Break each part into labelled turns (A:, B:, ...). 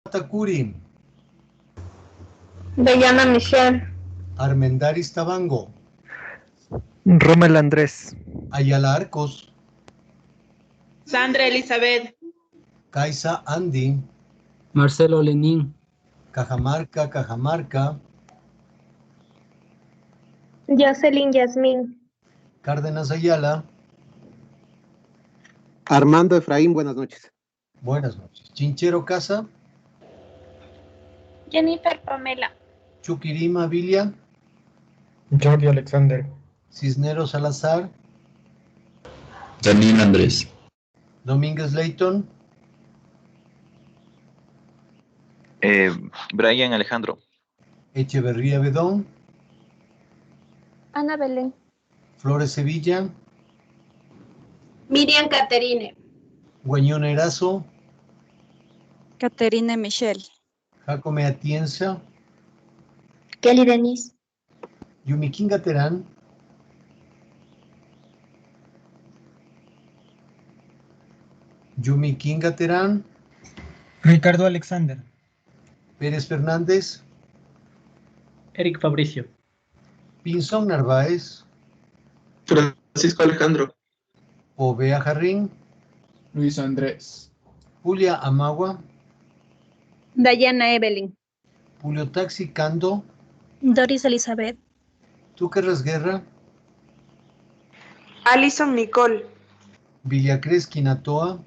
A: Takuri.
B: Dayana Michelle.
A: Armendaris Tabango.
C: Rommel Andrés.
A: Ayala Arcos.
D: Sandra Elizabeth.
A: Kaisa Andy.
E: Marcelo Lenín.
A: Cajamarca.
B: Jocelyn Yasmín.
A: Cárdenas Ayala.
F: Armando Efraín, buenas noches.
A: Buenas noches. Chinchero Casa.
B: Jennifer Pamela.
A: Chuquirima Vilia.
C: Jordi Alexander.
A: Cisneros Salazar.
G: Daniel Andrés.
A: Domínguez Leighton.
H: Brian Alejandro.
A: Echeverría Bedón.
B: Ana Belén.
A: Flores Sevilla.
B: Miriam Caterine.
A: Guañón Erazo.
I: Caterine Michelle.
A: Jacome Atienza.
B: Kelly Denise.
A: Yumiquinga Terán. Yumiquinga Terán.
C: Ricardo Alexander.
A: Pérez Fernández.
E: Eric Fabricio.
A: Pinzón Narváez.
G: Francisco Alejandro.
A: Ovea Jarrín.
J: Luis Andrés.
A: Julia Amagua.
B: Dayana Evelyn.
A: Julio Taxi Cando.
I: Doris Elizabeth.
A: Túquerras Guerra.
D: Alison Nicole.
A: Villacres Quinatoa.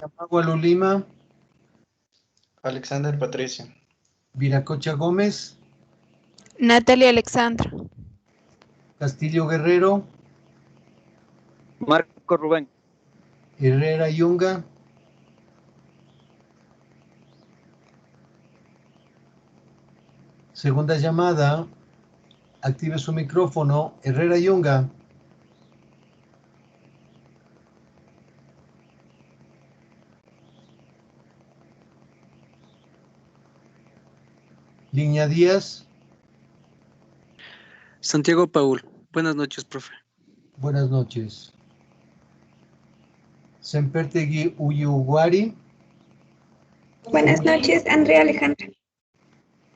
A: Amagua Lulima.
G: Alexander Patricio.
A: Viracocha Gómez.
I: Natalie Alexandra.
A: Castillo Guerrero.
H: Marco Rubén.
A: Herrera Yunga. Segunda llamada. Active su micrófono. Herrera Yunga. Línea Díaz.
E: Santiago Paul. Buenas noches, profe.
A: Buenas noches. Sempertegui Uyuguari.
B: Buenas noches, Andrea Alejandra.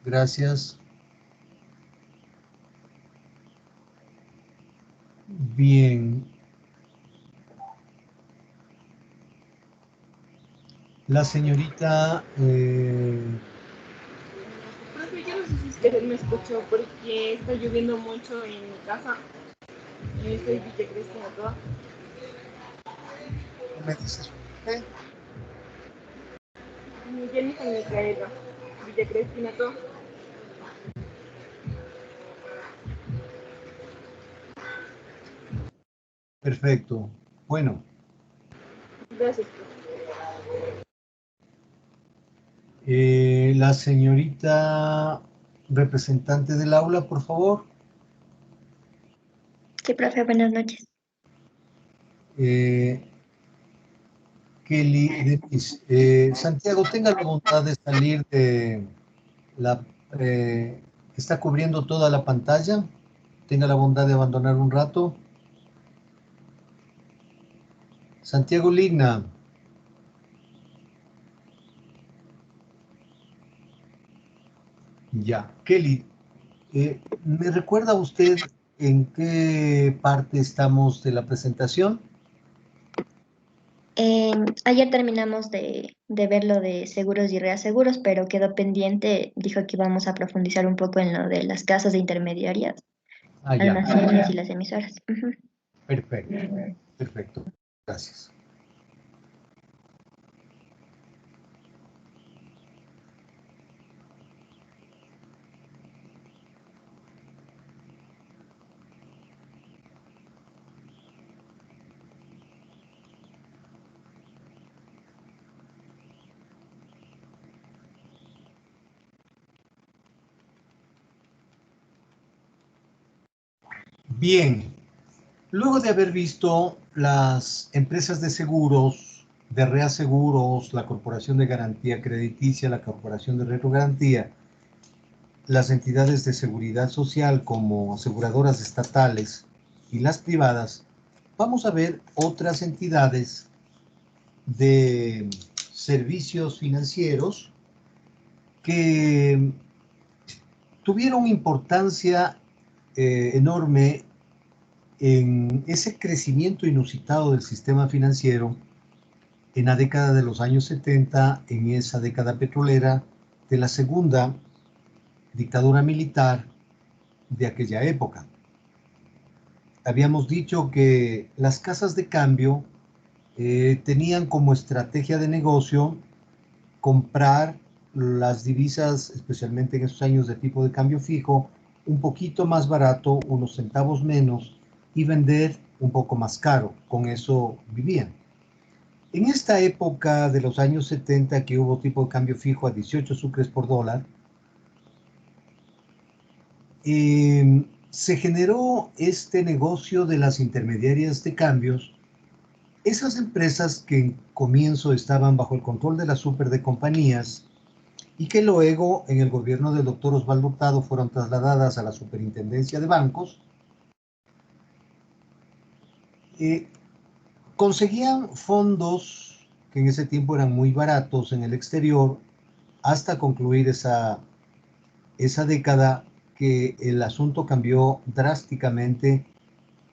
A: Gracias. Bien. La señorita...
D: Profe, yo no sé si usted me escuchó porque está lloviendo mucho en mi casa. Estoy Villa Cristina toda.
A: ¿qué me dices?
D: Jennifer Micaela. Villa Cristina toda.
A: Perfecto. Bueno.
D: Gracias, profe.
A: La señorita representante del aula, por favor.
B: Sí, profe, buenas noches.
A: Kelly Denise. Santiago, tenga la bondad de salir de la... está cubriendo toda la pantalla. Tenga la bondad de abandonar un rato. Santiago Ligna. Ya. Kelly, ¿me recuerda usted en qué parte estamos de la presentación?
B: Ayer terminamos de ver lo de seguros y reaseguros, pero quedó pendiente. Dijo que íbamos a profundizar un poco en lo de las casas de intermediarias,
A: Ah, ya.
B: almacenes y las emisoras. Ujú.
A: Perfecto. Perfecto. Gracias. Bien, luego de haber visto las empresas de seguros, de reaseguros, la Corporación de Garantía Crediticia, la Corporación de Retrogarantía, las entidades de seguridad social como aseguradoras estatales y las privadas, vamos a ver otras entidades de servicios financieros que tuvieron importancia enorme en ese crecimiento inusitado del sistema financiero en la década de los años 70, en esa década petrolera de la segunda dictadura militar de aquella época. Habíamos dicho que las casas de cambio tenían como estrategia de negocio comprar las divisas, especialmente en esos años de tipo de cambio fijo, un poquito más barato, unos centavos menos, y vender un poco más caro. Con eso vivían. En esta época de los años 70, que hubo tipo de cambio fijo a 18 sucres por dólar, se generó este negocio de las intermediarias de cambios. Esas empresas que en comienzo estaban bajo el control de la super de compañías y que luego en el gobierno del doctor Osvaldo Hurtado fueron trasladadas a la superintendencia de bancos, conseguían fondos que en ese tiempo eran muy baratos en el exterior hasta concluir esa década, que el asunto cambió drásticamente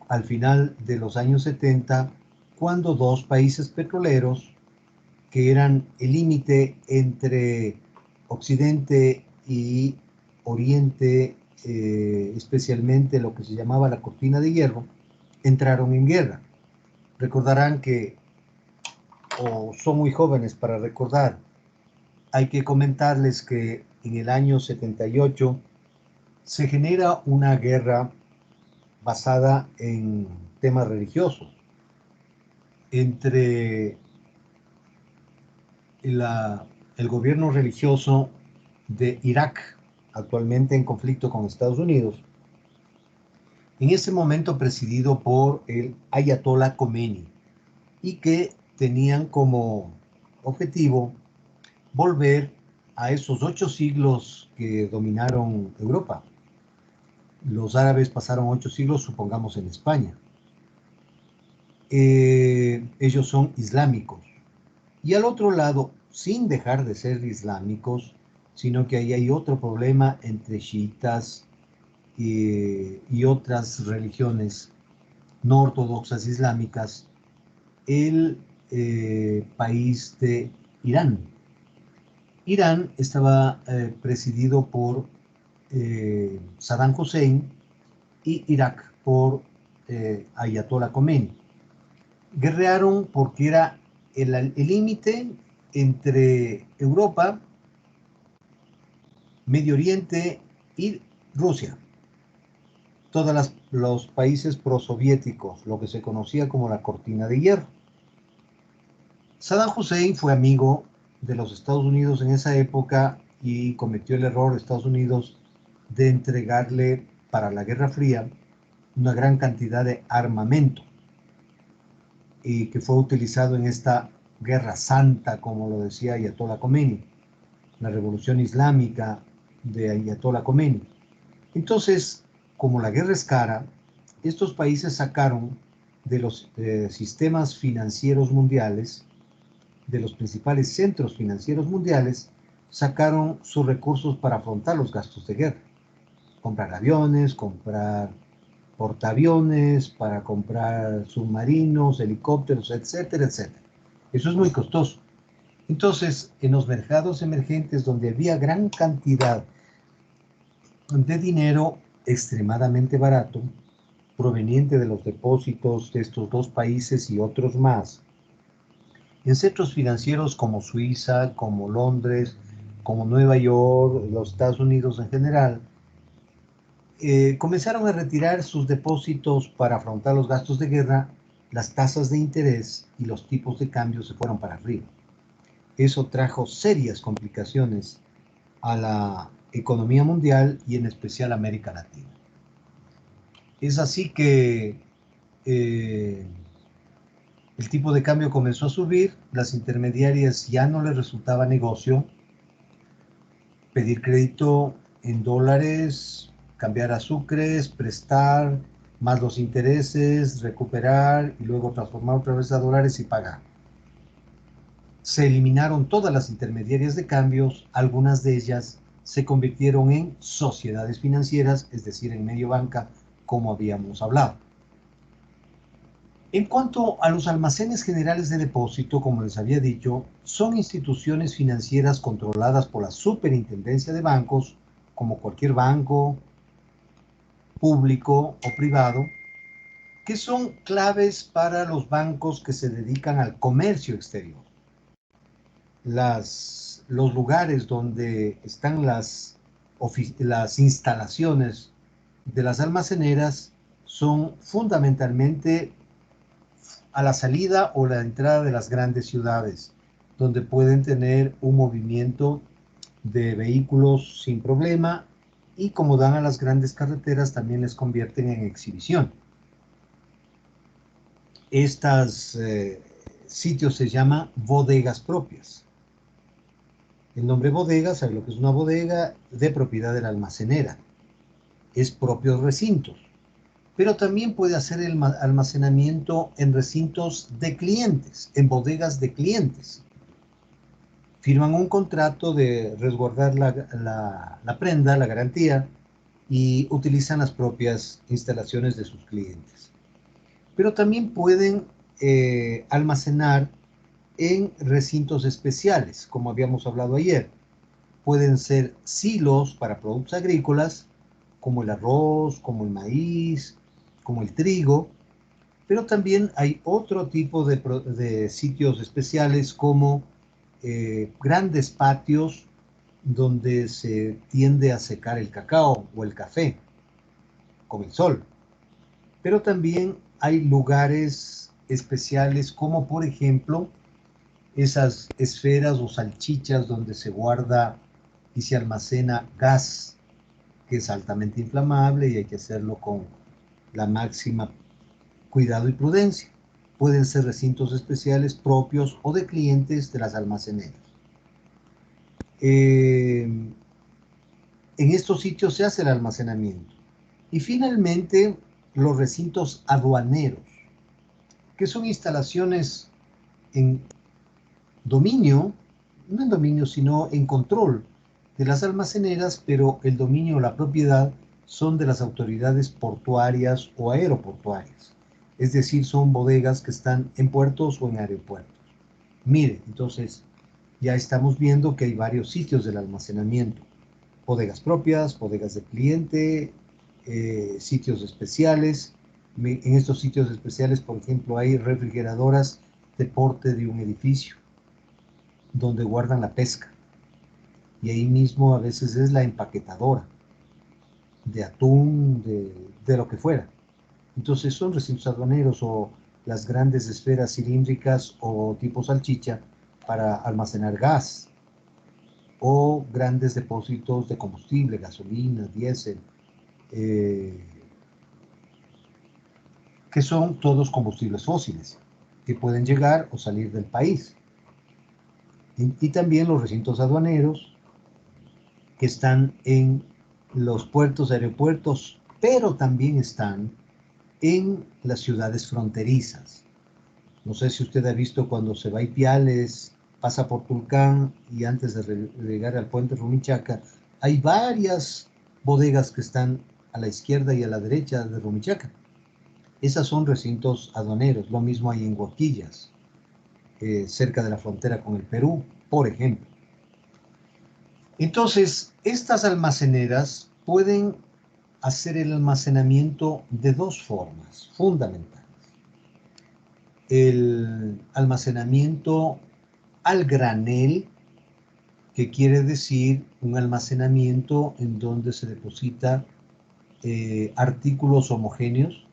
A: al final de los años 70, cuando dos países petroleros, que eran el límite entre Occidente y Oriente, especialmente lo que se llamaba la Cortina de Hierro, entraron en guerra. Recordarán que, o son muy jóvenes para recordar, hay que comentarles que en el año 78 se genera una guerra basada en temas religiosos entre el gobierno religioso de Irak, actualmente en conflicto con Estados Unidos, en ese momento presidido por el Ayatollah Khomeini, y que tenían como objetivo volver a esos 8 siglos que dominaron Europa. Los árabes pasaron 8 siglos, supongamos, en España. Ellos son islámicos. Y al otro lado, sin dejar de ser islámicos, sino que ahí hay otro problema entre chiitas y otras religiones no ortodoxas islámicas, el país de Irán. Irán estaba presidido por Saddam Hussein y Irak por Ayatollah Khomeini. Guerrearon porque era el límite entre Europa, Medio Oriente y Rusia. Todos los países prosoviéticos, lo que se conocía como la Cortina de Hierro. Saddam Hussein fue amigo de los Estados Unidos en esa época y cometió el error de Estados Unidos de entregarle para la Guerra Fría una gran cantidad de armamento, y que fue utilizado en esta guerra santa, como lo decía Ayatollah Khomeini, la revolución islámica de Ayatollah Khomeini. Entonces, como la guerra es cara, estos países sacaron de los sistemas financieros mundiales, de los principales centros financieros mundiales, sacaron sus recursos para afrontar los gastos de guerra. Comprar aviones, comprar portaaviones, para comprar submarinos, helicópteros, etcétera, etcétera. Eso es muy costoso. Entonces, en los mercados emergentes, donde había gran cantidad de dinero extremadamente barato, proveniente de los depósitos de estos dos países y otros más, en centros financieros como Suiza, como Londres, como Nueva York, los Estados Unidos en general, comenzaron a retirar sus depósitos para afrontar los gastos de guerra. Las tasas de interés y los tipos de cambio se fueron para arriba. Eso trajo serias complicaciones a la economía mundial y en especial a América Latina. Es así que el tipo de cambio comenzó a subir, las intermediarias ya no les resultaba negocio pedir crédito en dólares, cambiar a sucres, prestar, más los intereses, recuperar y luego transformar otra vez a dólares y pagar. Se eliminaron todas las intermediarias de cambios, algunas de ellas se convirtieron en sociedades financieras, es decir, en medio banca, como habíamos hablado. En cuanto a los almacenes generales de depósito, como les había dicho, son instituciones financieras controladas por la Superintendencia de Bancos, como cualquier banco público o privado, que son claves para los bancos que se dedican al comercio exterior. Los lugares donde están las instalaciones de las almaceneras son fundamentalmente a la salida o la entrada de las grandes ciudades, donde pueden tener un movimiento de vehículos sin problema y como dan a las grandes carreteras también les convierten en exhibición. Estos sitios se llaman bodegas propias. El nombre bodega, ¿sabe lo que es una bodega? De propiedad de la almacenera. Es propios recintos. Pero también puede hacer el almacenamiento en recintos de clientes, en bodegas de clientes. Firman un contrato de resguardar la prenda, la garantía, y utilizan las propias instalaciones de sus clientes. Pero también pueden almacenar en recintos especiales, como habíamos hablado ayer. Pueden ser silos para productos agrícolas, como el arroz, como el maíz, como el trigo, pero también hay otro tipo de sitios especiales como grandes patios donde se tiende a secar el cacao o el café con el sol. Pero también hay lugares especiales como por ejemplo esas esferas o salchichas donde se guarda y se almacena gas que es altamente inflamable y hay que hacerlo con la máxima cuidado y prudencia. Pueden ser recintos especiales propios o de clientes de las almaceneras. En estos sitios se hace el almacenamiento. Y finalmente, los recintos aduaneros, que son instalaciones en dominio, no en dominio, sino en control de las almaceneras, pero el dominio o la propiedad son de las autoridades portuarias o aeroportuarias. Es decir, son bodegas que están en puertos o en aeropuertos. Mire, entonces ya estamos viendo que hay varios sitios del almacenamiento. Bodegas propias, bodegas de cliente, sitios especiales. En estos sitios especiales, por ejemplo, hay refrigeradoras de porte de un edificio, donde guardan la pesca. Y ahí mismo a veces es la empaquetadora de atún, de lo que fuera. Entonces son recintos aduaneros o las grandes esferas cilíndricas o tipo salchicha para almacenar gas o grandes depósitos de combustible, gasolina, diésel, que son todos combustibles fósiles que pueden llegar o salir del país. Y también los recintos aduaneros que están en los puertos, aeropuertos, pero también están en las ciudades fronterizas. No sé si usted ha visto cuando se va a Ipiales, pasa por Tulcán y antes de llegar al puente Rumichaca, hay varias bodegas que están a la izquierda y a la derecha de Rumichaca. Esas son recintos aduaneros. Lo mismo hay en Huaquillas, cerca de la frontera con el Perú, por ejemplo. Entonces, estas almaceneras pueden hacer el almacenamiento de dos formas fundamentales. El almacenamiento al granel, que quiere decir un almacenamiento en donde se deposita artículos homogéneos,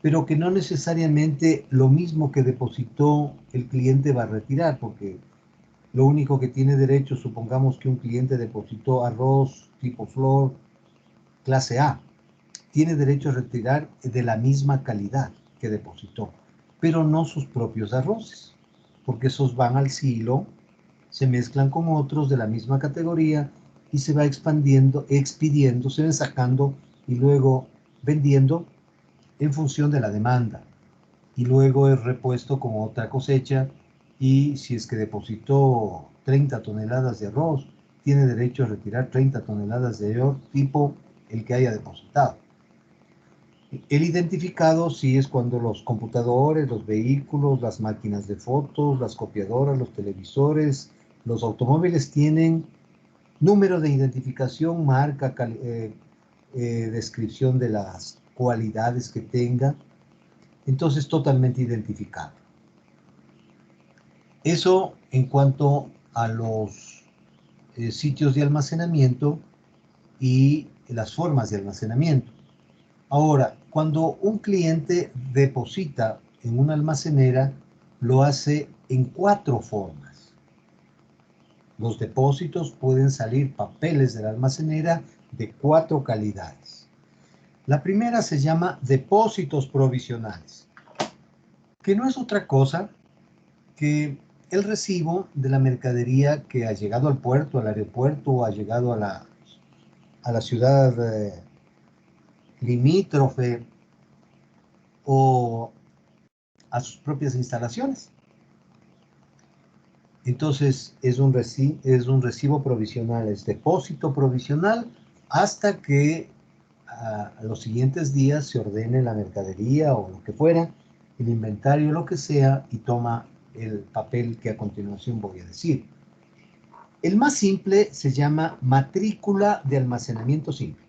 A: pero que no necesariamente lo mismo que depositó el cliente va a retirar, porque lo único que tiene derecho, supongamos que un cliente depositó arroz tipo flor, clase A, tiene derecho a retirar de la misma calidad que depositó, pero no sus propios arroces, porque esos van al silo, se mezclan con otros de la misma categoría y se va expandiendo, expidiendo, se va sacando y luego vendiendo en función de la demanda. Y luego es repuesto con otra cosecha, y si es que depositó 30 toneladas de arroz, tiene derecho a retirar 30 toneladas de arroz tipo el que haya depositado. El identificado sí es cuando los computadores, los vehículos, las máquinas de fotos, las copiadoras, los televisores, los automóviles tienen número de identificación, marca, descripción de las cualidades que tenga, entonces totalmente identificado. Eso en cuanto a los sitios de almacenamiento y las formas de almacenamiento. Ahora, cuando un cliente deposita en una almacenera, lo hace en 4 formas. Los depósitos pueden salir papeles de la almacenera de 4 calidades. La primera se llama depósitos provisionales, que no es otra cosa que el recibo de la mercadería que ha llegado al puerto, al aeropuerto, o ha llegado a la ciudad limítrofe o a sus propias instalaciones. Entonces es un recibo provisional, es depósito provisional hasta que a los siguientes días se ordene la mercadería o lo que fuera, el inventario, lo que sea, y toma el papel que a continuación voy a decir. El más simple se llama matrícula de almacenamiento simple.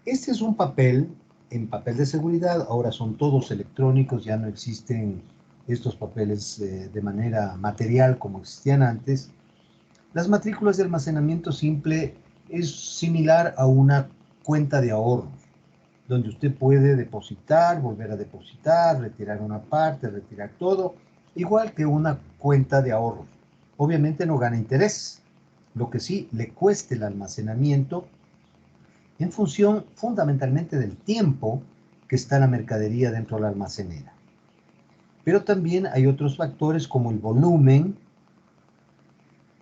A: Este es un papel, en papel de seguridad, ahora son todos electrónicos, ya no existen estos papeles de manera material como existían antes. Las matrículas de almacenamiento simple es similar a una cuenta de ahorros, donde usted puede depositar, volver a depositar, retirar una parte, retirar todo, igual que una cuenta de ahorros. Obviamente no gana interés, lo que sí le cueste el almacenamiento en función fundamentalmente del tiempo que está la mercadería dentro de la almacenera. Pero también hay otros factores como el volumen,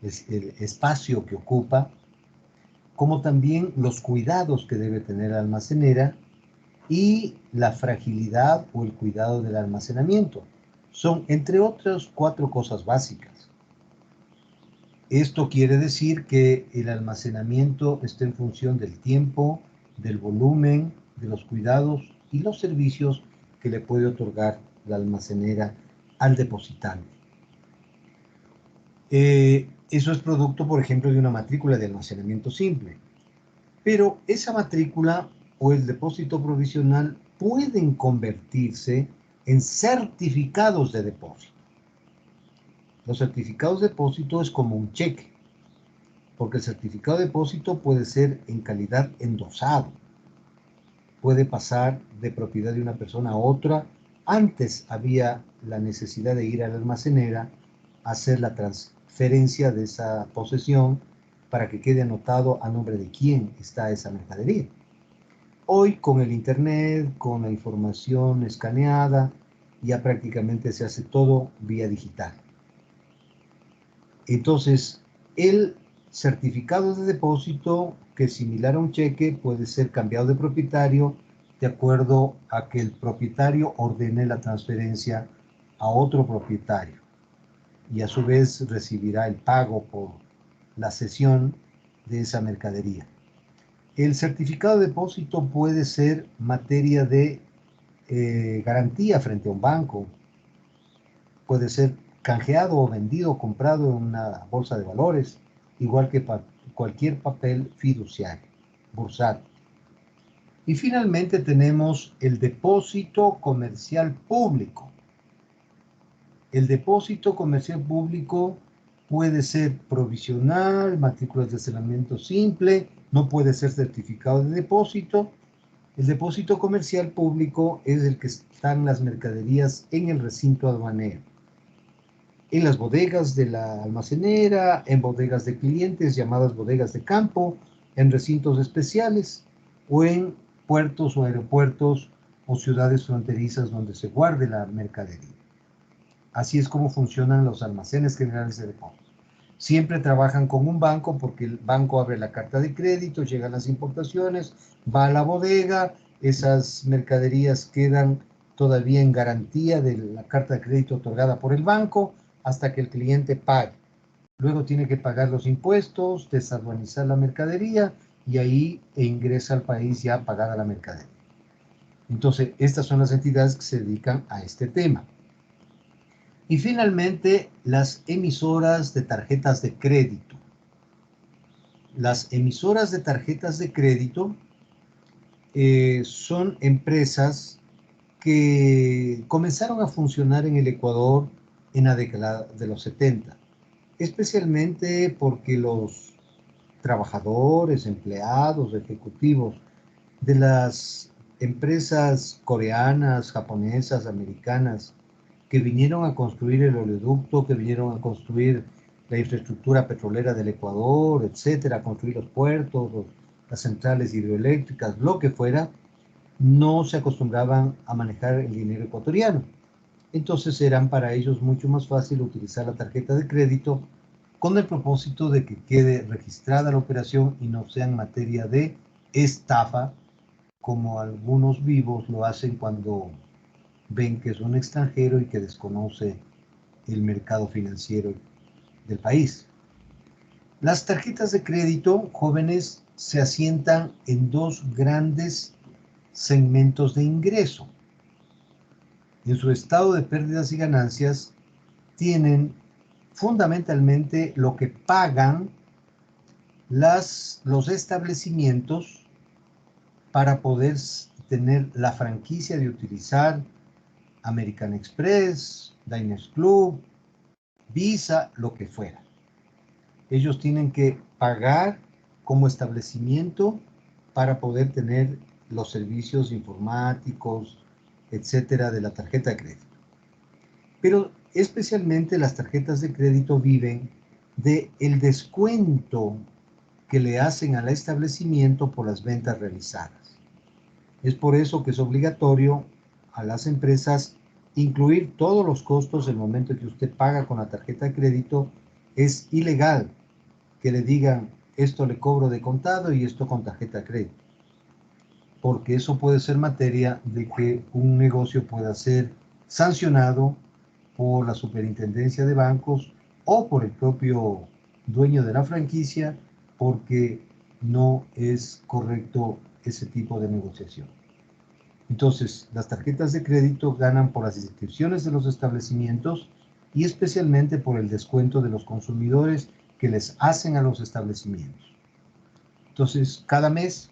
A: el espacio que ocupa, como también los cuidados que debe tener la almacenera y la fragilidad o el cuidado del almacenamiento. Son, entre otras, 4 cosas básicas. Esto quiere decir que el almacenamiento está en función del tiempo, del volumen, de los cuidados y los servicios que le puede otorgar la almacenera al depositario. Eso es producto, por ejemplo, de una matrícula de almacenamiento simple. Pero esa matrícula o el depósito provisional pueden convertirse en certificados de depósito. Los certificados de depósito es como un cheque, porque el certificado de depósito puede ser en calidad endosado. Puede pasar de propiedad de una persona a otra. Antes había la necesidad de ir a la almacenera a hacer la transferencia de esa posesión para que quede anotado a nombre de quién está esa mercadería. Hoy con el internet, con la información escaneada, ya prácticamente se hace todo vía digital. Entonces, el certificado de depósito, que es similar a un cheque, puede ser cambiado de propietario de acuerdo a que el propietario ordene la transferencia a otro propietario y a su vez recibirá el pago por la cesión de esa mercadería. El certificado de depósito puede ser materia de garantía frente a un banco, puede ser canjeado o vendido o comprado en una bolsa de valores, igual que cualquier papel fiduciario, bursátil. Y finalmente tenemos el depósito comercial público. El depósito comercial público puede ser provisional, matrículas de almacenamiento simple, no puede ser certificado de depósito. El depósito comercial público es el que están las mercaderías en el recinto aduanero, en las bodegas de la almacenera, en bodegas de clientes llamadas bodegas de campo, en recintos especiales o en puertos o aeropuertos o ciudades fronterizas donde se guarde la mercadería. Así es como funcionan los almacenes generales de depósito. siempre trabajan con un banco porque el banco abre la carta de crédito, llegan las importaciones, va a la bodega, esas mercaderías quedan todavía en garantía de la carta de crédito otorgada por el banco hasta que el cliente pague. Luego tiene que pagar los impuestos, desaduanizar la mercadería y ahí ingresa al país ya pagada la mercadería. Entonces, estas son las entidades que se dedican a este tema. Y finalmente, las emisoras de tarjetas de crédito. Las emisoras de tarjetas de crédito son empresas que comenzaron a funcionar en el Ecuador en la década de los 70, especialmente porque los trabajadores, empleados, ejecutivos de las empresas coreanas, japonesas, americanas, que vinieron a construir el oleoducto, que vinieron a construir la infraestructura petrolera del Ecuador, etcétera, a construir los puertos, las centrales hidroeléctricas, lo que fuera, no se acostumbraban a manejar el dinero ecuatoriano. Entonces eran para ellos mucho más fácil utilizar la tarjeta de crédito con el propósito de que quede registrada la operación y no sea en materia de estafa, como algunos vivos lo hacen cuando ven que es un extranjero y que desconoce el mercado financiero del país. Las tarjetas de crédito, jóvenes, se asientan en dos grandes segmentos de ingreso. En su estado de pérdidas y ganancias, tienen fundamentalmente lo que pagan los establecimientos para poder tener la franquicia de utilizar American Express, Diners Club, Visa, lo que fuera. Ellos tienen que pagar como establecimiento para poder tener los servicios informáticos, etcétera, de la tarjeta de crédito. Pero especialmente las tarjetas de crédito viven del descuento que le hacen al establecimiento por las ventas realizadas. Es por eso que es obligatorio a las empresas incluir todos los costos el momento que usted paga con la tarjeta de crédito. Es ilegal que le digan esto le cobro de contado y esto con tarjeta de crédito, porque eso puede ser materia de que un negocio pueda ser sancionado por la superintendencia de bancos o por el propio dueño de la franquicia, porque no es correcto ese tipo de negociación. Entonces, las tarjetas de crédito ganan por las inscripciones de los establecimientos y especialmente por el descuento de los consumidores que les hacen a los establecimientos. Entonces, cada mes,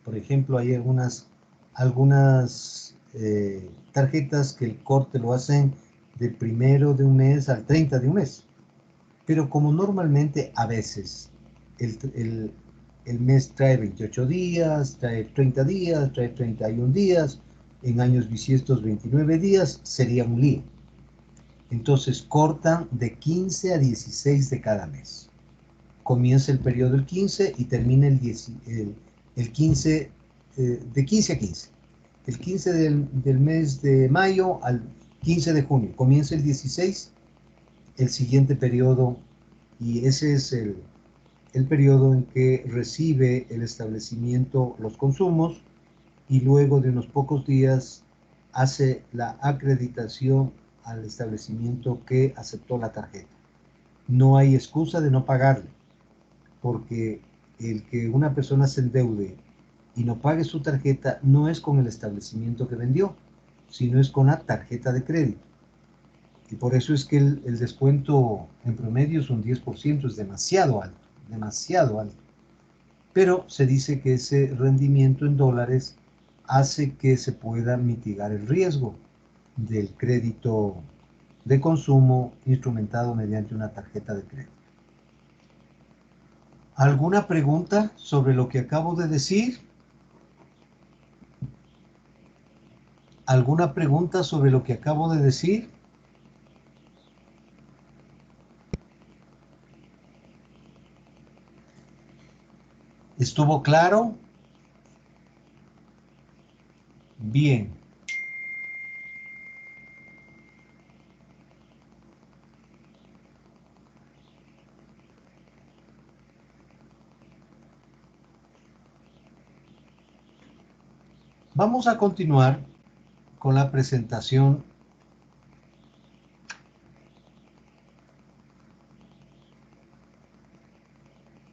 A: por ejemplo, hay algunas tarjetas que el corte lo hacen del 1 de un mes al 30 de un mes. Pero como normalmente a veces el mes trae 28 días, trae 30 días, trae 31 días, en años bisiestos 29 días, sería un lío. Entonces cortan de 15 a 16 de cada mes. Comienza el periodo del 15 y termina el 15, de 15 a 15. El 15 del mes de mayo al 15 de junio. Comienza el 16, el siguiente periodo, y ese es el periodo en que recibe el establecimiento los consumos y luego de unos pocos días hace la acreditación al establecimiento que aceptó la tarjeta. No hay excusa de no pagarle, porque el que una persona se endeude y no pague su tarjeta no es con el establecimiento que vendió, sino es con la tarjeta de crédito. Y por eso es que el descuento en promedio es un 10%, es demasiado alto, demasiado alto. Pero se dice que ese rendimiento en dólares hace que se pueda mitigar el riesgo del crédito de consumo instrumentado mediante una tarjeta de crédito. ¿Alguna pregunta sobre lo que acabo de decir? ¿Alguna pregunta sobre lo que acabo de decir? ¿Estuvo claro? Bien. Vamos a continuar con la presentación.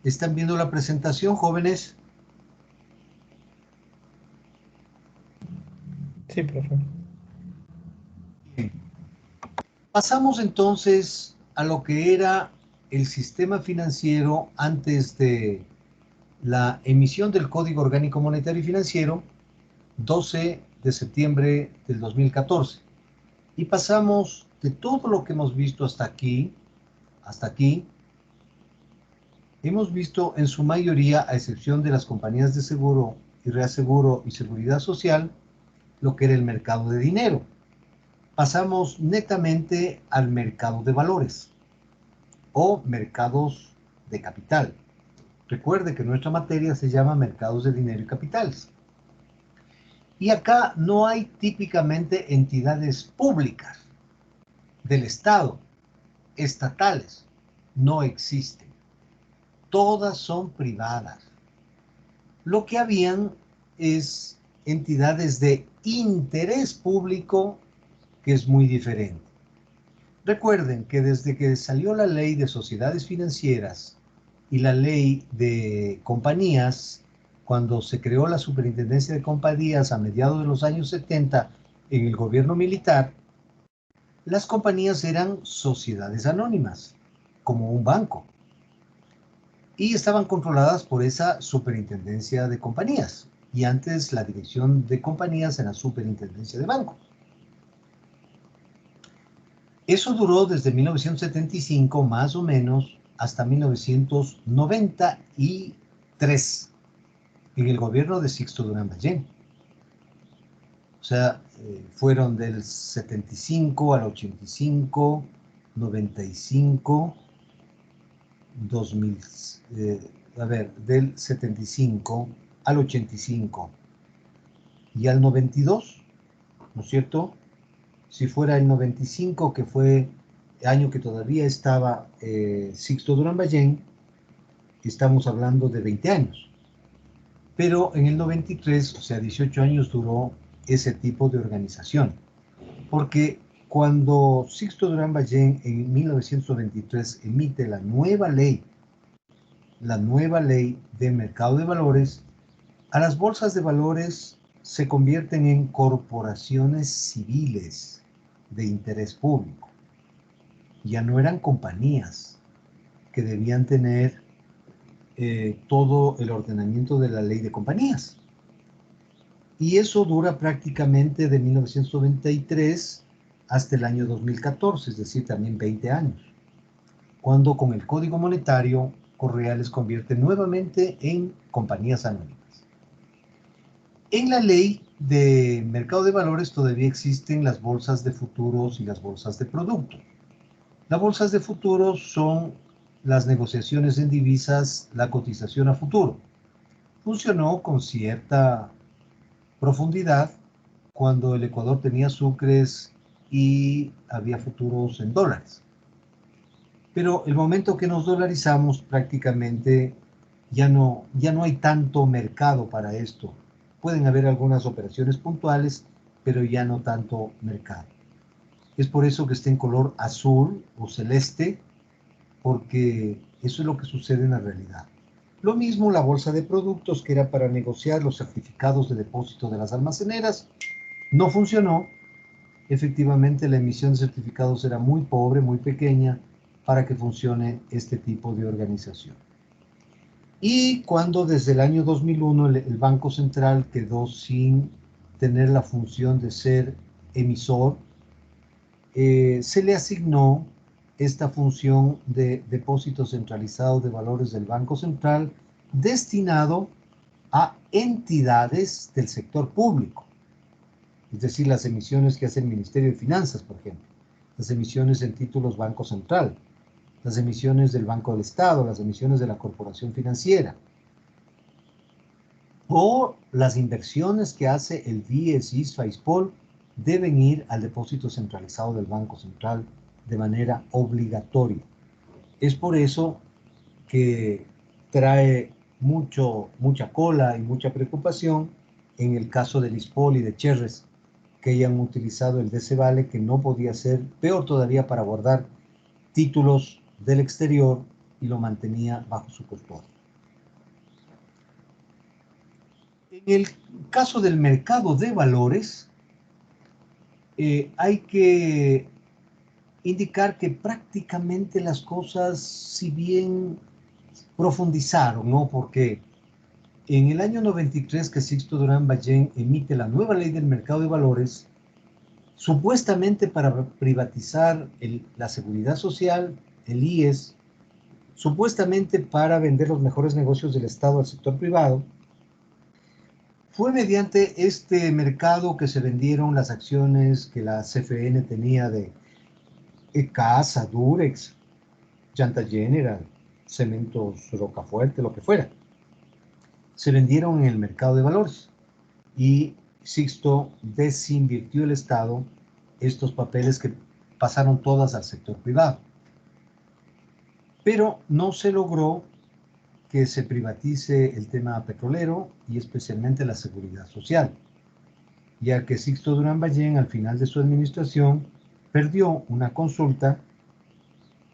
A: ¿Están viendo la presentación, jóvenes?
C: Sí, profe.
A: Bien. Pasamos entonces a lo que era el sistema financiero antes de la emisión del Código Orgánico Monetario y Financiero, 12 de septiembre del 2014. Y pasamos de todo lo que hemos visto hasta aquí, hemos visto en su mayoría, a excepción de las compañías de seguro y reaseguro y seguridad social, lo que era el mercado de dinero. Pasamos netamente al mercado de valores o mercados de capital. Recuerde que nuestra materia se llama mercados de dinero y capitales. Y acá no hay típicamente entidades públicas del Estado, estatales, no existen. Todas son privadas. Lo que habían es entidades de interés público, que es muy diferente. Recuerden que desde que salió la ley de sociedades financieras y la ley de compañías, cuando se creó la superintendencia de compañías a mediados de los años 70 en el gobierno militar, las compañías eran sociedades anónimas, como un banco, y estaban controladas por esa superintendencia de compañías, y antes la dirección de compañías era superintendencia de bancos. Eso duró desde 1975 más o menos hasta 1993 en el gobierno de Sixto Durán Ballén. O sea, fueron del 75 al 85, 95, 2000, del 75 al 85 y al 92, ¿no es cierto? Si fuera el 95, que fue el año que todavía estaba Sixto Durán Ballén, estamos hablando de 20 años. Pero en el 93, o sea, 18 años duró ese tipo de organización. Porque cuando Sixto Durán Ballén en 1923 emite la nueva ley de mercado de valores, a las bolsas de valores se convierten en corporaciones civiles de interés público. Ya no eran compañías que debían tener todo el ordenamiento de la ley de compañías. Y eso dura prácticamente de 1993 hasta el año 2014, es decir, también 20 años, cuando con el Código Monetario Correa les convierte nuevamente en compañías anónimas. En la ley de mercado de valores todavía existen las bolsas de futuros y las bolsas de producto. Las bolsas de futuros son las negociaciones en divisas, la cotización a futuro. Funcionó con cierta profundidad cuando el Ecuador tenía sucres y había futuros en dólares. Pero el momento que nos dolarizamos, prácticamente ya no hay tanto mercado para esto. Pueden haber algunas operaciones puntuales, pero ya no tanto mercado. Es por eso que está en color azul o celeste, porque eso es lo que sucede en la realidad. Lo mismo la bolsa de productos, que era para negociar los certificados de depósito de las almaceneras, no funcionó. Efectivamente, la emisión de certificados era muy pobre, muy pequeña, para que funcione este tipo de organización. Y cuando desde el año 2001 el Banco Central quedó sin tener la función de ser emisor, se le asignó esta función de depósito centralizado de valores del Banco Central destinado a entidades del sector público. Es decir, las emisiones que hace el Ministerio de Finanzas, por ejemplo, las emisiones en títulos Banco Central, las emisiones del Banco del Estado, las emisiones de la Corporación Financiera, o las inversiones que hace el BIES, ISFA, ISPOL, deben ir al depósito centralizado del Banco Central de manera obligatoria. Es por eso que trae mucha cola y mucha preocupación en el caso de Lispol y de Cherres, que hayan utilizado el DCVALE, que no podía ser, peor todavía, para guardar títulos del exterior, y lo mantenía bajo su custodia. En el caso del mercado de valores, hay que indicar que prácticamente las cosas, si bien profundizaron, ¿no? Porque en el año 93 que Sixto Durán Ballén emite la nueva ley del mercado de valores, supuestamente para privatizar la seguridad social, el IES, supuestamente para vender los mejores negocios del Estado al sector privado, fue mediante este mercado que se vendieron las acciones que la CFN tenía de Casa, Durex, Llanta General, Cementos Rocafuerte, lo que fuera. Se vendieron en el mercado de valores y Sixto desinvirtió el Estado estos papeles que pasaron todas al sector privado. Pero no se logró que se privatice el tema petrolero y especialmente la seguridad social, ya que Sixto Durán Ballén, al final de su administración, perdió una consulta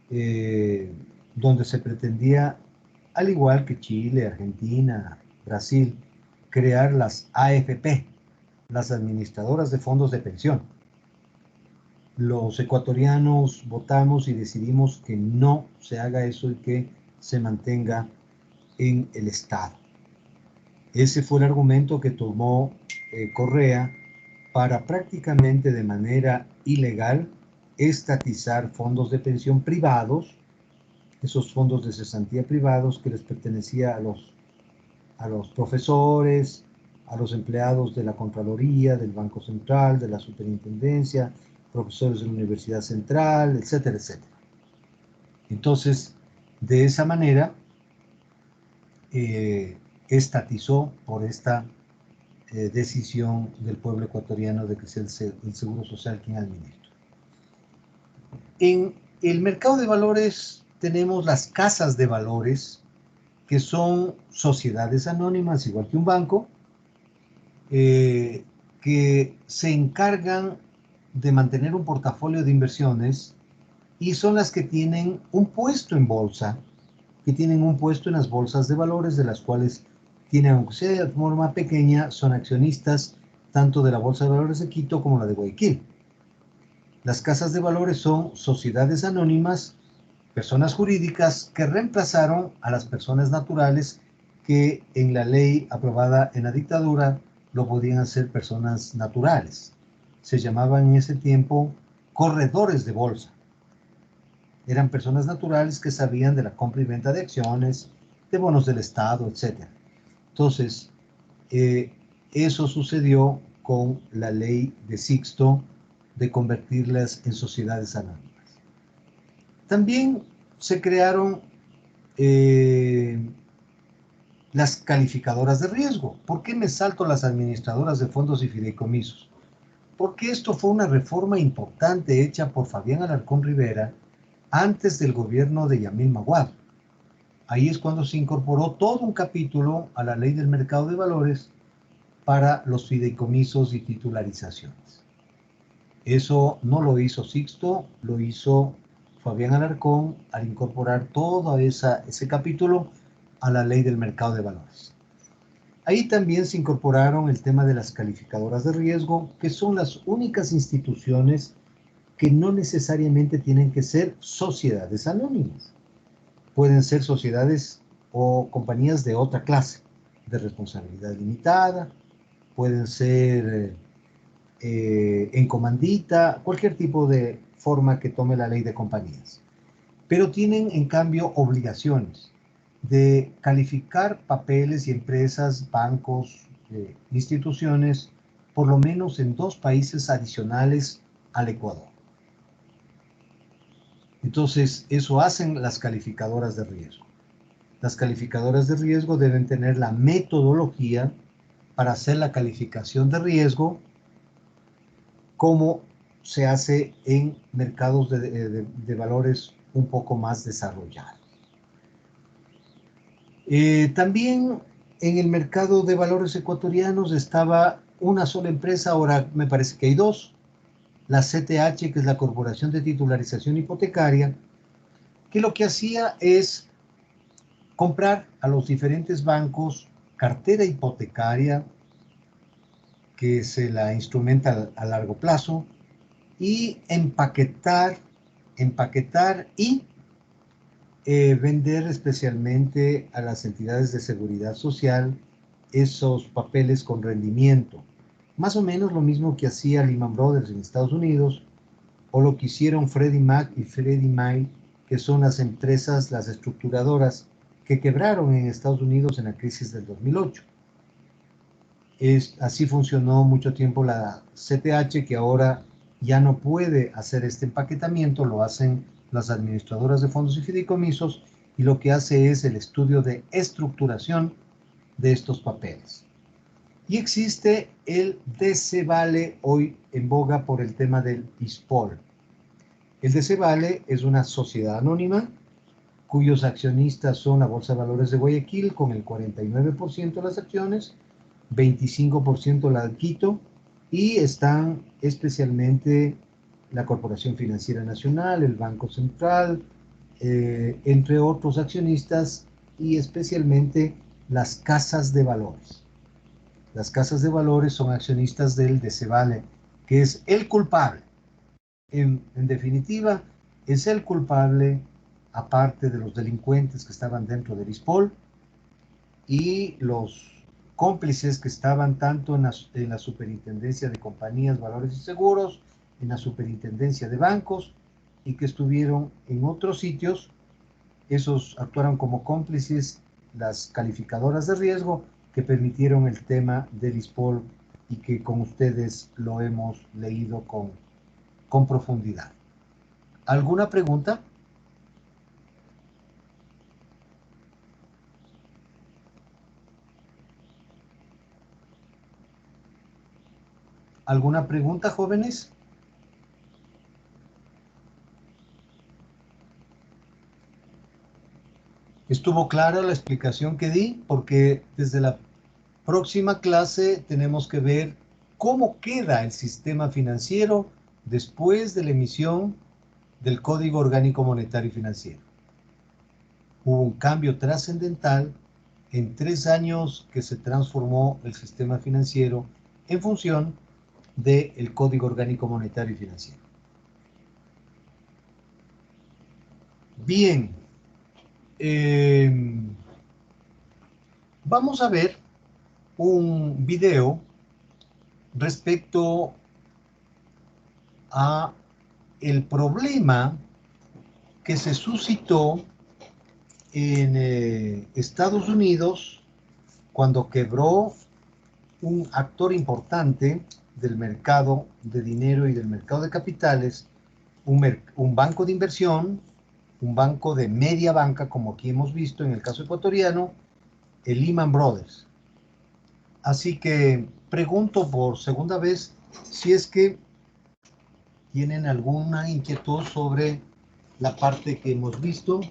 A: donde se pretendía, al igual que Chile, Argentina, Brasil, crear las AFP, las administradoras de fondos de pensión. Los ecuatorianos votamos y decidimos que no se haga eso y que se mantenga en el Estado. Ese fue el argumento que tomó Correa para prácticamente de manera ilegal estatizar fondos de pensión privados, esos fondos de cesantía privados que les pertenecía a los profesores, a los empleados de la Contraloría, del Banco Central, de la Superintendencia, profesores de la Universidad Central, etcétera, etcétera. Entonces, de esa manera, estatizó por esta decisión del pueblo ecuatoriano de que sea el Seguro Social quien administra. En el mercado de valores tenemos las casas de valores, que son sociedades anónimas, igual que un banco, que se encargan de mantener un portafolio de inversiones y son las que tienen un puesto en bolsa, que tienen un puesto en las bolsas de valores, de las cuales tienen, aunque sea de forma pequeña, son accionistas tanto de la Bolsa de Valores de Quito como la de Guayaquil. Las casas de valores son sociedades anónimas, personas jurídicas que reemplazaron a las personas naturales que en la ley aprobada en la dictadura lo podían hacer personas naturales. Se llamaban en ese tiempo corredores de bolsa. Eran personas naturales que sabían de la compra y venta de acciones, de bonos del Estado, etc. Entonces, eso sucedió con la ley de Sixto de convertirlas en sociedades anónimas. También se crearon las calificadoras de riesgo. ¿Por qué me salto las administradoras de fondos y fideicomisos? Porque esto fue una reforma importante hecha por Fabián Alarcón Rivera antes del gobierno de Yamil Maguad. Ahí es cuando se incorporó todo un capítulo a la ley del mercado de valores para los fideicomisos y titularizaciones. Eso no lo hizo Sixto, lo hizo Fabián Alarcón al incorporar todo ese capítulo a la ley del mercado de valores. Ahí también se incorporaron el tema de las calificadoras de riesgo, que son las únicas instituciones que no necesariamente tienen que ser sociedades anónimas. Pueden ser sociedades o compañías de otra clase, de responsabilidad limitada, pueden ser en comandita, cualquier tipo de forma que tome la ley de compañías. Pero tienen, en cambio, obligaciones de calificar papeles y empresas, bancos, instituciones, por lo menos en 2 países adicionales al Ecuador. Entonces, eso hacen las calificadoras de riesgo. Las calificadoras de riesgo deben tener la metodología para hacer la calificación de riesgo como se hace en mercados de valores un poco más desarrollados. También en el mercado de valores ecuatorianos estaba una sola empresa, ahora me parece que hay dos, la CTH, que es la Corporación de Titularización Hipotecaria, que lo que hacía es comprar a los diferentes bancos cartera hipotecaria que se la instrumenta a largo plazo y empaquetar y vender especialmente a las entidades de seguridad social esos papeles con rendimiento. Más o menos lo mismo que hacía Lehman Brothers en Estados Unidos o lo que hicieron Freddie Mac y Freddie Mae, que son las empresas, las estructuradoras que quebraron en Estados Unidos en la crisis del 2008. Así funcionó mucho tiempo la CTH, que ahora ya no puede hacer este empaquetamiento, lo hacen las administradoras de fondos y fideicomisos, y lo que hace es el estudio de estructuración de estos papeles. Y existe el DCVALE, hoy en boga por el tema del ISPOL. El DCVALE es una sociedad anónima cuyos accionistas son la Bolsa de Valores de Guayaquil con el 49% de las acciones, 25% la de Quito, y están especialmente la Corporación Financiera Nacional, el Banco Central, entre otros accionistas, y especialmente las casas de valores. Las casas de valores son accionistas del DCVALE, que es el culpable. En definitiva, es el culpable, aparte de los delincuentes que estaban dentro del ISPOL y los cómplices que estaban tanto en la Superintendencia de Compañías, Valores y Seguros, en la Superintendencia de Bancos, y que estuvieron en otros sitios. Esos actuaron como cómplices las calificadoras de riesgo que permitieron el tema del ISPOL y que con ustedes lo hemos leído con profundidad. ¿Alguna pregunta? ¿Alguna pregunta, jóvenes? ¿Estuvo clara la explicación que di? Porque desde la próxima clase tenemos que ver cómo queda el sistema financiero después de la emisión del Código Orgánico Monetario y Financiero. Hubo un cambio trascendental en 3 años que se transformó el sistema financiero en función del Código Orgánico Monetario y Financiero. Bien, vamos a ver un video respecto a el problema que se suscitó en Estados Unidos cuando quebró un actor importante del mercado de dinero y del mercado de capitales, un banco de inversión, un banco de media banca, como aquí hemos visto en el caso ecuatoriano, el Lehman Brothers. Así que pregunto por segunda vez si es que tienen alguna inquietud sobre la parte que hemos visto.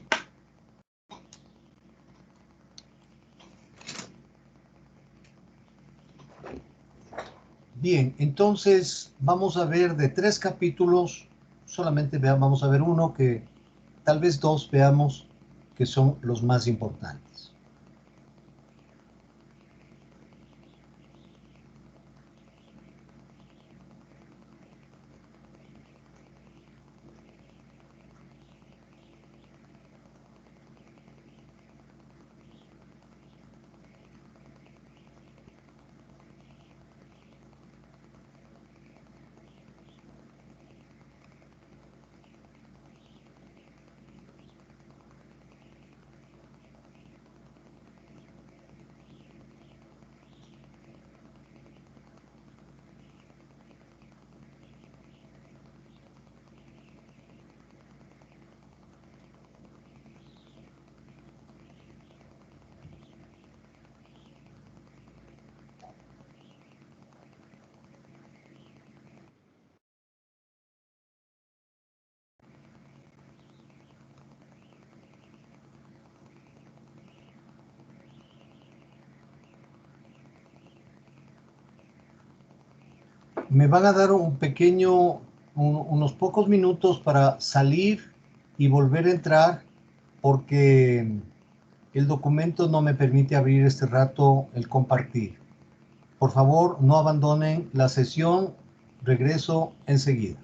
A: Bien, entonces vamos a ver de 3 capítulos, solamente vamos a ver uno, que tal vez 2 veamos que son los más importantes. Me van a dar unos pocos minutos para salir y volver a entrar porque el documento no me permite abrir este rato el compartir. Por favor, no abandonen la sesión. Regreso enseguida.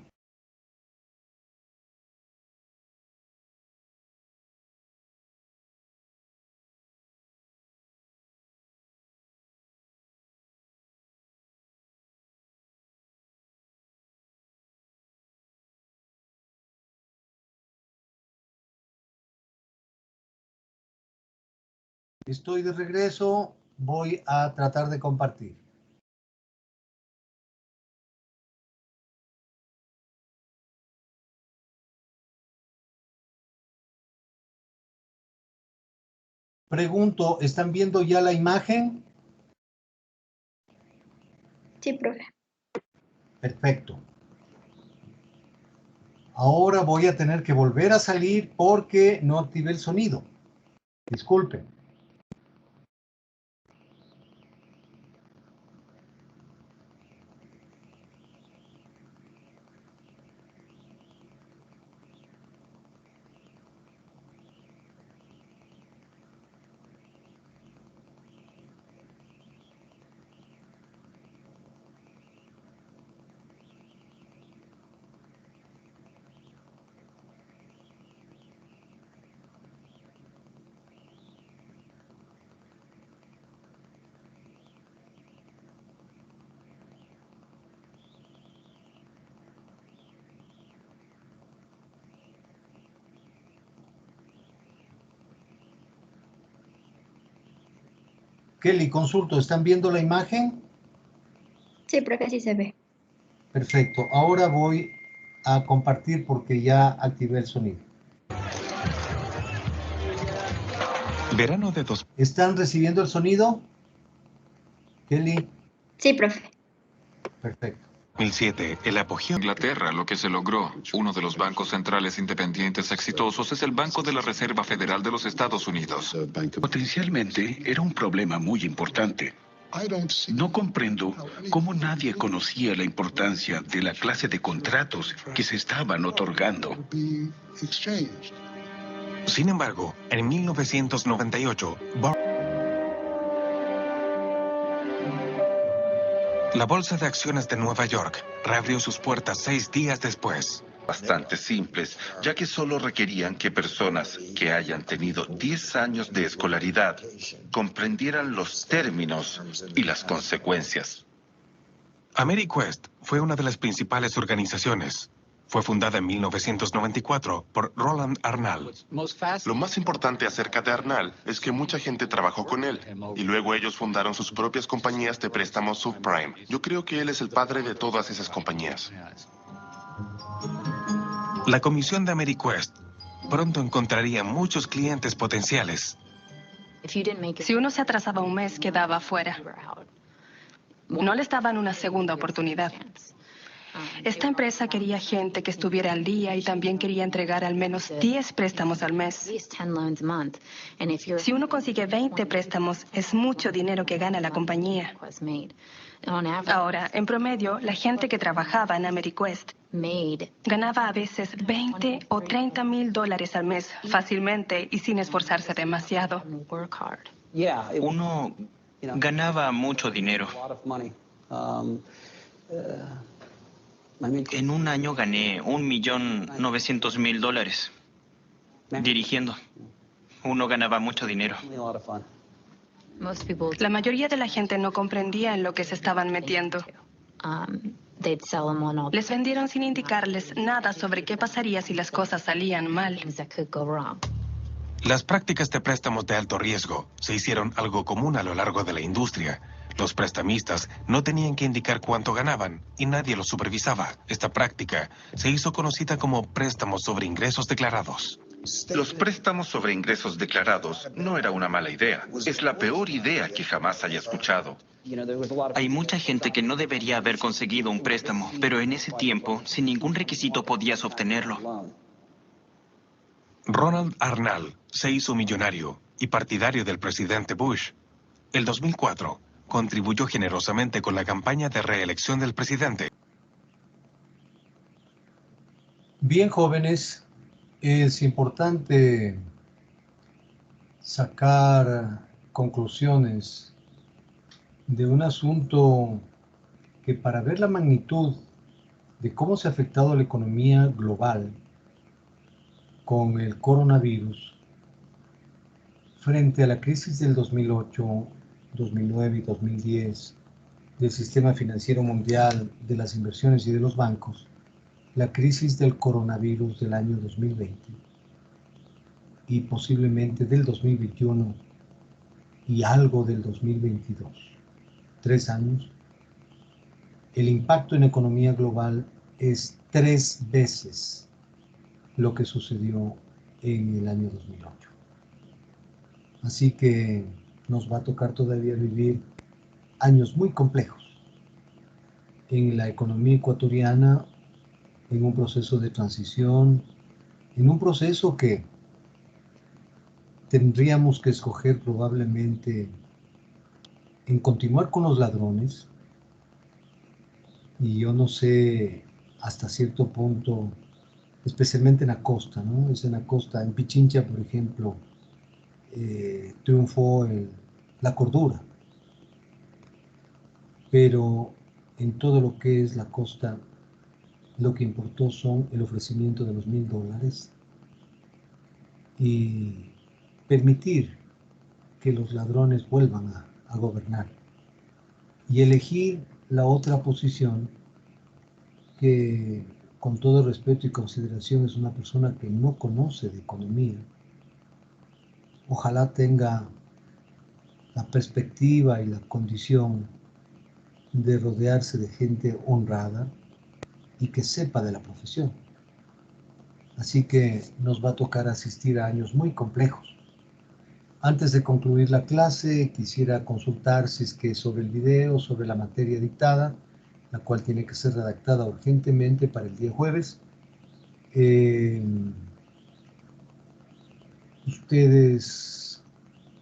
A: Estoy de regreso. Voy a tratar de compartir. Pregunto, ¿están viendo ya la imagen?
B: Sí, profe.
A: Perfecto. Ahora voy a tener que volver a salir porque no activé el sonido. Disculpen. Kelly, consulto, ¿están viendo la imagen?
B: Sí, profe, sí se ve.
A: Perfecto. Ahora voy a compartir porque ya activé el sonido.
H: Verano de dos.
A: ¿Están recibiendo el sonido? Kelly.
B: Sí, profe.
A: Perfecto.
H: 2007, el apogeo de Inglaterra, lo que se logró. Uno de los bancos centrales independientes exitosos es el Banco de la Reserva Federal de los Estados Unidos.
K: Potencialmente era un problema muy importante. No comprendo cómo nadie conocía la importancia de la clase de contratos que se estaban otorgando.
H: Sin embargo, en 1998, la Bolsa de Acciones de Nueva York reabrió sus puertas 6 días después.
L: Bastante simples, ya que solo requerían que personas que hayan tenido 10 años de escolaridad comprendieran los términos y las consecuencias.
H: AmeriQuest fue una de las principales organizaciones. Fue fundada en 1994 por Roland Arnall.
M: Lo más importante acerca de Arnall es que mucha gente trabajó con él y luego ellos fundaron sus propias compañías de préstamos subprime. Yo creo que él es el padre de todas esas compañías.
H: La comisión de AmeriQuest pronto encontraría muchos clientes potenciales.
N: Si uno se atrasaba un mes, quedaba fuera. No les daban una segunda oportunidad. Esta empresa quería gente que estuviera al día y también quería entregar al menos 10 préstamos al mes. Si uno consigue 20 préstamos, es mucho dinero que gana la compañía. Ahora, en promedio, la gente que trabajaba en AmeriQuest ganaba a veces $20 o $30,000 al mes, fácilmente y sin esforzarse demasiado.
O: Uno ganaba mucho dinero. En un año gané $1,900,000 dirigiendo. Uno ganaba mucho dinero.
N: La mayoría de la gente no comprendía en lo que se estaban metiendo. Les vendieron sin indicarles nada sobre qué pasaría si las cosas salían mal.
H: Las prácticas de préstamos de alto riesgo se hicieron algo común a lo largo de la industria. Los prestamistas no tenían que indicar cuánto ganaban y nadie los supervisaba. Esta práctica se hizo conocida como préstamos sobre ingresos declarados.
L: Los préstamos sobre ingresos declarados no era una mala idea. Es la peor idea que jamás haya escuchado.
O: Hay mucha gente que no debería haber conseguido un préstamo, pero en ese tiempo, sin ningún requisito podías obtenerlo.
H: Ronald Arnall se hizo millonario y partidario del presidente Bush. El 2004 contribuyó generosamente con la campaña de reelección del presidente.
A: Bien, jóvenes, es importante sacar conclusiones de un asunto que, para ver la magnitud de cómo se ha afectado la economía global con el coronavirus frente a la crisis del 2008, 2009 y 2010 del sistema financiero mundial, de las inversiones y de los bancos, la crisis del coronavirus del año 2020 y posiblemente del 2021 y algo del 2022, 3 años, el impacto en economía global es 3 veces lo que sucedió en el año 2008. Así que nos va a tocar todavía vivir años muy complejos en la economía ecuatoriana, en un proceso de transición, en un proceso que tendríamos que escoger probablemente en continuar con los ladrones, y yo no sé hasta cierto punto, especialmente en la costa, ¿no? Es en la costa, en Pichincha, por ejemplo, triunfó la cordura, pero en todo lo que es la costa, lo que importó son el ofrecimiento de los $1.000 y permitir que los ladrones vuelvan a gobernar y elegir la otra posición que, con todo respeto y consideración, es una persona que no conoce de economía. Ojalá tenga la perspectiva y la condición de rodearse de gente honrada y que sepa de la profesión. Así que nos va a tocar asistir a años muy complejos. Antes de concluir la clase, quisiera consultar si es que sobre el video, sobre la materia dictada, la cual tiene que ser redactada urgentemente para el día jueves, ustedes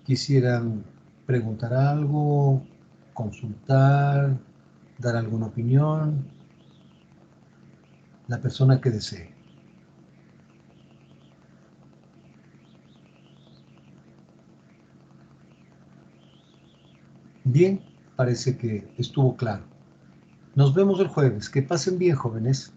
A: quisieran preguntar algo, consultar, dar alguna opinión, la persona que desee. Bien, parece que estuvo claro. Nos vemos el jueves. Que pasen bien, jóvenes.